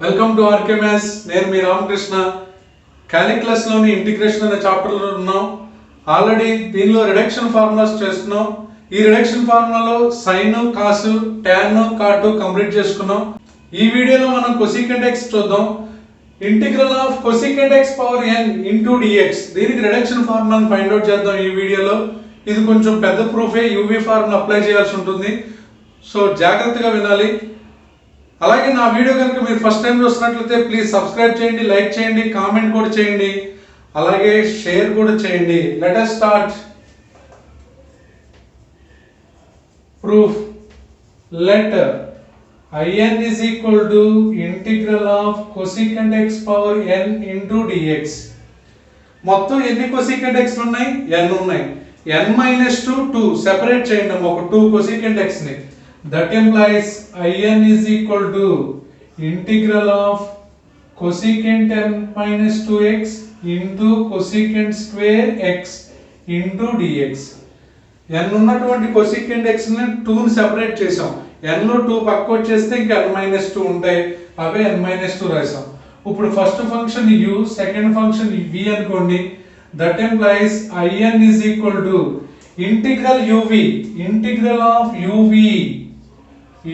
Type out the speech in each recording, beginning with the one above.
Welcome to RK maths. నేను మీ Ramakrishna. క్యాలిక్యులస్లోని integration అనే చాప్టర్లో ఉన్నాం. ఆల్రెడీ దీనిలో రిడక్షన్ ఫార్ములాస్ చేస్తున్నాం. ఈ రిడక్షన్ ఫార్ములాలో sine, cos, tan, cot complete చేసుకున్నాం. ఈ వీడియోలో మనం కొసీకెంట్ ఎక్స్ చూద్దాం. Integral of cosecant x power n into dx, దీనికి రిడక్షన్ ఫార్ములాని ఫైండ్ అవుట్ చేద్దాం ఈ వీడియోలో. ఇది కొంచెం పెద్ద ప్రూఫే, యూవీ ఫార్ములా అప్లై చేయాల్సి ఉంటుంది. సో జాగ్రత్తగా వినాలి. అలాగే నా వీడియో కనుక మీరు ఫస్ట్ టైం చూస్తున్నట్లయితే ప్లీజ్ సబ్స్క్రైబ్ చేయండి, లైక్ చేయండి, కామెంట్ కూడా చేయండి, అలాగే షేర్ కూడా చేయండి. Let us start. Proof. Let in is equal to integral of cosecant x power n into dx. మొత్తం ఎన్ని cosecant x ఉన్నాయి? n ఉన్నాయి. n minus 2 సెపరేట్ చేయండి ఒక 2 cosecant x ని. That implies in is equal to integral of cosecant n minus 2x into cosecant square x into dx. n ఉన్నటువంటి cosecant x ని 2 ని సెపరేట్ చేసాం. n లో 2 పక్కకు వచ్చేస్తే ఇంకా n minus 2 ఉంటాయి. అవే n minus 2 రాసాం. ఇప్పుడు first function u, second function v అనుకోండి. That implies in is equal to integral of uv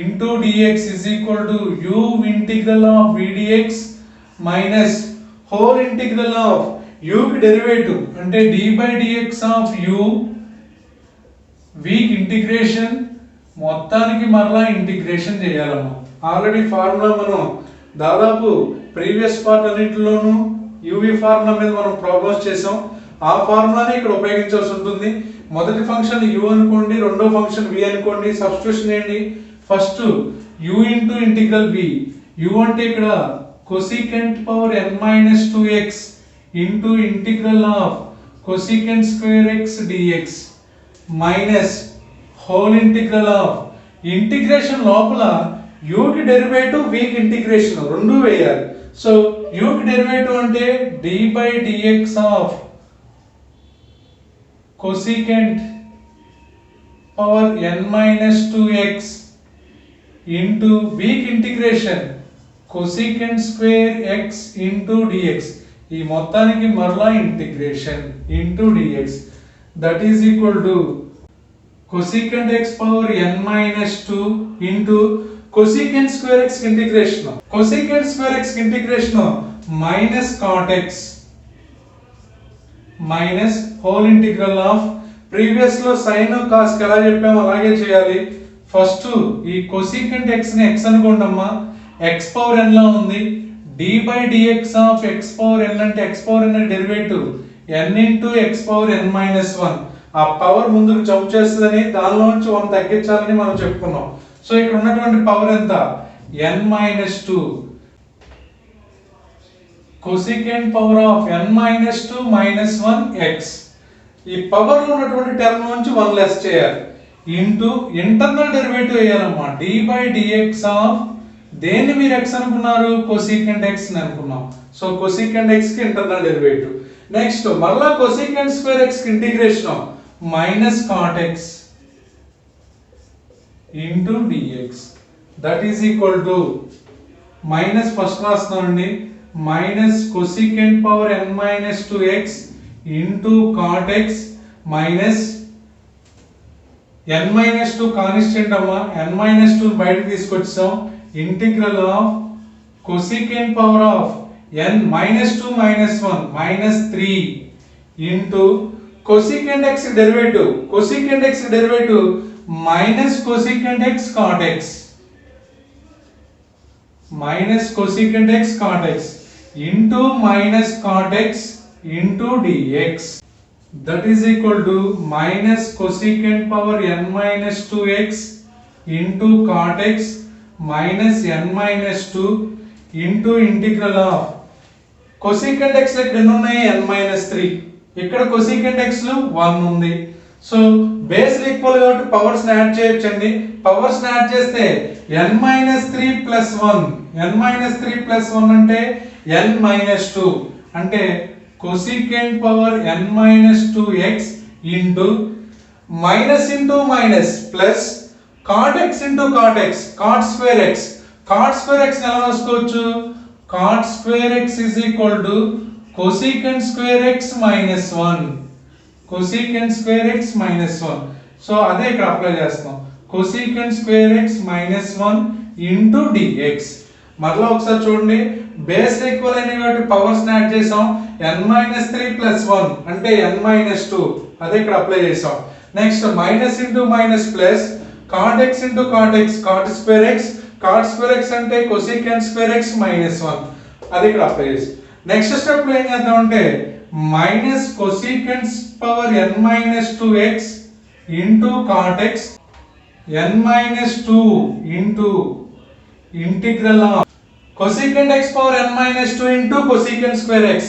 into dx is equal to u integral of v dx minus whole integral of u కి derivative అంటే d by dx of u, v కి integration, మొత్తానికి మరలా integration చేయాలమ్మా. Already formula మనం దాదాపు previous part అన్నిటిలోనూ UV formula మీద మనం ప్రాబ్లమ్స్ చేసాం. ఆ ఫార్ములాని ఇక్కడ ఉపయోగించాల్సి ఉంటుంది. మొదటి ఫంక్షన్ u అనుకోండి, రెండో ఫంక్షన్ v అనుకోండి. సబ్స్టిట్యూషన్ ఏంటి? First u into integral v. u అంటే ఇక్కడ cosecant power n minus 2x into integral of cosecant square x dx minus hole integral of integration లోపల u కి డెరివేటివ్ v కి integration రెండు వేయాలి. సో u కి డెరివేటివ్ అంటే d by dx of cosecant power n minus 2x into v కి integration cosecant square x into dx. ఈ మొత్తానికి మరలా integration into dx. That is equal to cosecant x power n minus 2 into cosecant square x integration. cosecant square x integration minus cot x minus hole integral of previous లో sine cos ఎలా చెప్పామో అలాగే చేయాలి. First ఈ cosecant x ని x అనుకోండమ్మా. x power n లా ఉంది. d by dx of x power n అంటే x power n derivative n into x power n minus 1. ఆ పవర్ ముందుకు జంప్ చేస్తుందని దానిలో నుంచి 1 తగ్గించాలని మనం చెప్పుకున్నాం. సో ఇక్కడ ఉన్నటువంటి పవర్ ఎంత? n minus 2 cosecant power of n minus 2 minus 1 x. ఈ పవర్ లో ఉన్నటువంటి టర్మ్ నుంచి 1 లెస్ చేయాలి. ఇంటూ ఇంటర్నల్ డెరివేటివ్ వేయాలమ్మా. d by dx ఆఫ్ దేన్ని మీరు x అనుకున్నారు? cosecant x ని అనుకున్నాం. సో cosecant x కి ఇంటర్నల్ డెరివేటివ్. నెక్స్ట్ మళ్ళా cosecant square x కి integration minus cot x into dx. That is equal to minus first రాస్తున్నానండి. Minus cosecant power n minus 2x into cot x minus n minus 2 constant అమ్మా. n minus 2 బయటకు తీసుకొచ్చాం. Integral of cosecant power of n minus 2 minus 1 minus 3 into cosecant x derivative minus cosecant x cot x minus cosecant x cot x into minus cot x into dx. That is equal to minus cosecant power n minus 2x into cot x minus n minus 2 into integral of cosecant x ఇక్కడ ఎన్ని ఉన్నాయి? n minus 3. ఇక్కడ cosecant x లో 1 ఉంది. So base equal కాబట్టి powers ని add చేయొచ్చండి. Powers ని యాడ్ చేస్తే n minus 3 plus 1. n minus 3 plus 1 అంటే n minus 2 అంటే cosecant power n minus 2x into minus plus cot x into cot x, cot square x. cot square x ఎలా రాసుకోవచ్చు? cot square x is equal to cosecant square x minus 1. cosecant square x minus 1. So అదే ఇక్కడ apply చేస్తాం. cosecant square x minus 1 into dx. మరలా ఒకసారి చూడండి, base equal అయిన కాబట్టి పవర్స్ యాడ్ చేసాం. n-3 + 1 అంటే n-2, అదే ఇక్కడ అప్లై చేసాం. Next minus into minus plus cot x into cot x, cot square x, cot square x అంటే cosecant square x minus 1, అది ఇక్కడ అప్లై చేసాం. నెక్స్ట్ స్టెప్ లో ఏం చేద్దాం అంటే minus cosecant power n-2x into cot x n-2 into integral of cosecant x power n-2 into cosecant square x.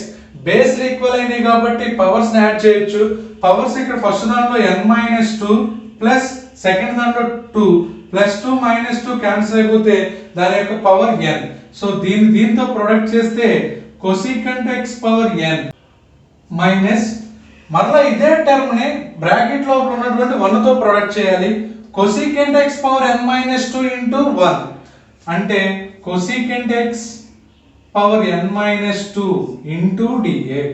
Base equal అయినాయి కాబట్టి పవర్స్ యాడ్ చేయొచ్చు. పవర్స్ ఇక్కడ ఫస్ట్ దాంట్లో n-2 ప్లస్ సెకండ్ దాంట్లో 2 ప్లస్ 2 మైనస్ 2 క్యాన్సిల్ అయిపోతే దాని యొక్క power n. So దీంతో ప్రొడక్ట్ చేస్తే cosecant x power n minus మరలా ఇదే టర్మ్ ని బ్రాకెట్ లోపల ఉన్నటువంటి 1 తో ప్రొడక్ట్ చేయాలి. cosecant x power n-2 into 1 అంటే cosecant x power n-2 into dx,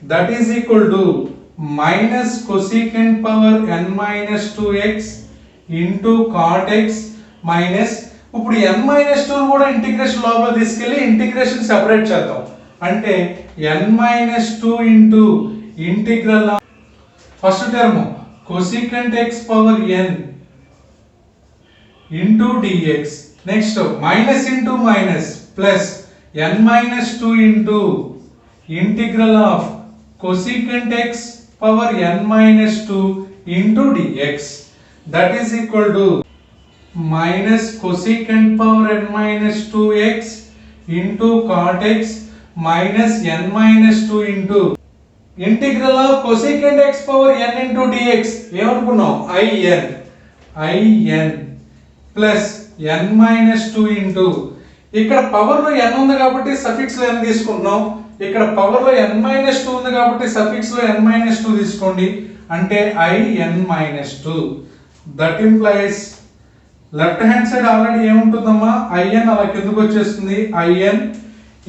that is equal to minus cosecant power n-2x into cot x minus, ఇప్పుడు n-2 కూడా ఇంటిగ్రేషన్ లోపల తీసుకెళ్లి ఇంటిగ్రేషన్ సెపరేట్ చేద్దాం. అంటే n-2 into integral first term cosecant x power n into dx, next minus into minus plus n-2 into integral of cosecant x power n-2 into dx, that is equal to minus cosecant power n-2x into cot x minus n-2 into integral of cosecant x power n into dx. ఏమనుకున్నాం? in plus n-2 into, ఇక్కడ power లో n ఉంది కాబట్టి suffix లో n తీసుకుంటున్నాం. ఇక్కడ power లో n-2 ఉంది కాబట్టి సఫిక్స్ లో n-2 తీసుకోండి. అంటే in-2. That implies left hand side already ఏముంటుందమ్మా? in అలా కిందకు వచ్చేస్తుంది. in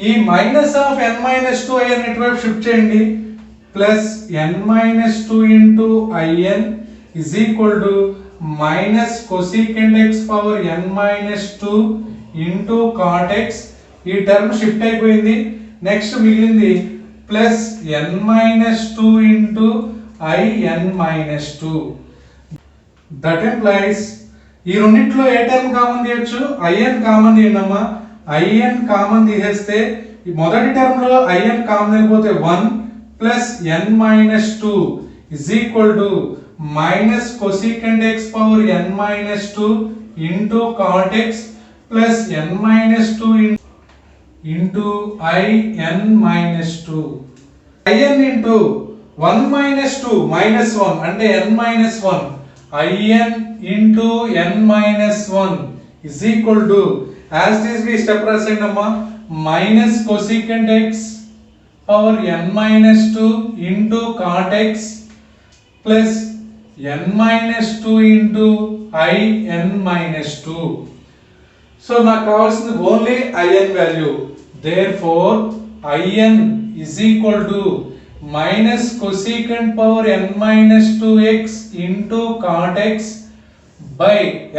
ఈ మైనస్ ఆఫ్ n-2 in ఇటువైపు షిఫ్ట్ చేయండి. Plus n-2 into in is equal to minus cosecant x power n-2 into cot x. ఈ టర్మ్ షిఫ్ట్ అయిపోయింది. Next మిగిలింది plus n-2 into in-2. That implies ఈ రెండిట్లో ఏ టర్మ్ కామన్ తీయొచ్చు? in common తీయండమ్మా. in కామన్ తీసేస్తే మొదటి టర్మ్ లో in కామన్ అయిపోతే 1 plus n-2 is equal to minus cosecant x power n-2 into cot x plus n-2 into in-2. in into 1 minus 2 minus 1 అంటే n-1. in into n-1 is equal to, as this we step రాసేయండమ్మా, minus cosecant x power n-2 into cot x plus n-2 into in-2. So నాకు కావాల్సింది only in value. therefore in is equal to minus cosecant power n-2x into cot x by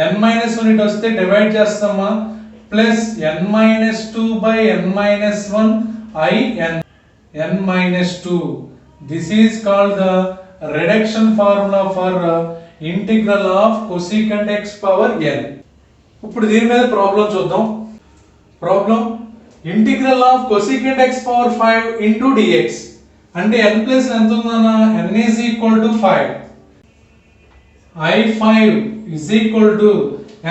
n-1 ఇటు వస్తే divide చేస్తామా, plus n-2 by n-1 in-2. this is called the reduction formula for integral of cosecant x power n. ఇప్పుడు దీని మీద problem చూద్దాం. Problem integral of cosecant x power 5 into dx అంటే n plus ఎంత ఉందన్నా, n is equal to 5. i5 is equal to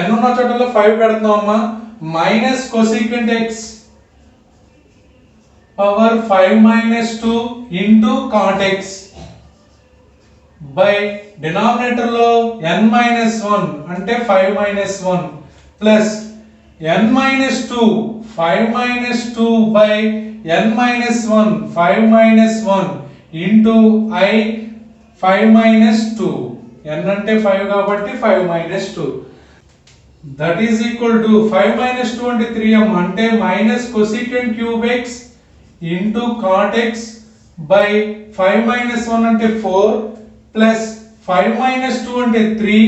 n ఉన్న చోటలో 5 పెడుతున్నామమ్మా, minus cosecant x power 5 minus 2 into cot x by denominator లో n-1 అంటే 5 minus 1 plus n-2 5 minus 2 by n-1 5 minus 1 into I 5 minus 2. n అంటే 5 కాబట్టి 5 minus 2. That is equal to 5 minus 2 అంటే 3m అంటే minus cosecant cube x into cot x by 5 minus 1 అంటే 4 plus 5 minus 2 అంటే 3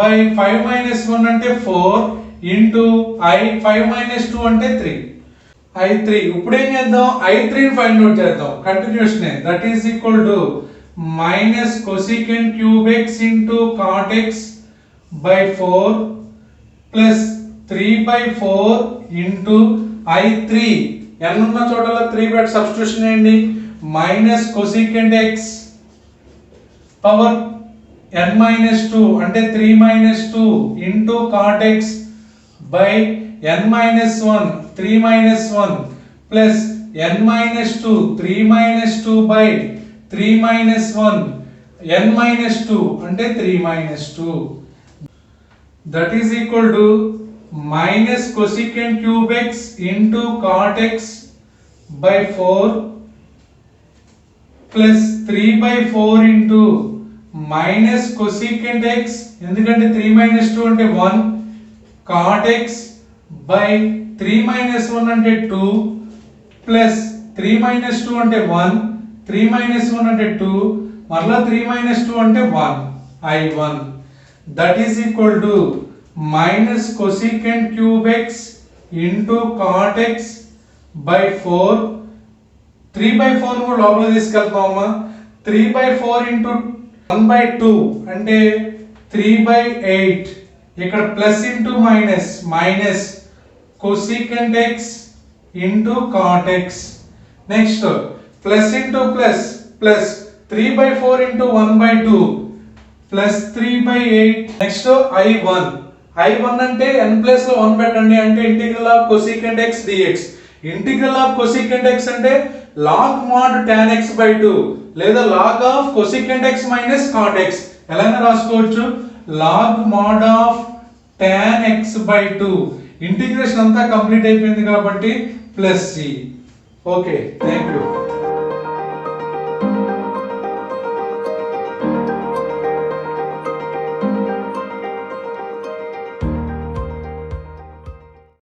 by 5 minus 1 అంటే 4 into I 5 minus 2 అంటే 3 I3. ఇప్పుడు ఏం చేద్దాం, I3 ని ఫైండ్ అవుట్ చేద్దాం. Continuation that is equal to minus cosecant cube x into cot x by 4 plus 3/4 into I3 n ఉన్న చోటలో 3 పెట్టి సబ్స్టిట్యూషన్ చేయండి. Minus cosecant x power n minus 2 అంటే 3 minus 2 into cot x by n minus 1 3 minus 1 plus n minus 2 3 minus 2 by 3 minus 1 n minus 2 అంటే 3 minus 2 that is equal to minus cosecant cube x into cot x by 4 plus 3/4 into minus cosecant x ఎందుకంటే 3 minus 2 అంటే 1 cot x by 3 minus 1 అంటే 2 plus 3 minus 2 అంటే 1 3 minus 1 అంటే 2 మరలా 3 minus 2 అంటే 1 I1 that is equal to minus cosecant cube x into cot x by 4 3/4 కూడా లోపల తీసుకెళ్తామమ్మా 3/4 into 1/2 అంటే 3/8 ఇక్కడ plus into minus minus cosecant x into cot x next plus into plus plus 3/4 into 1/2 plus 3/8 next I1 అంటే n plus లో 1 పెట్టండి అంటే integral of cosecant x dx integral of cosecant x అంటే log mod tan x by 2 లేదా log of cosecant x minus cot x ఎలాగైనా రాసుకోవచ్చు log mod of tan x by 2 integration అంతా complete అయిపోయింది కాబట్టి ప్లస్ c ఓకే థాంక్యూ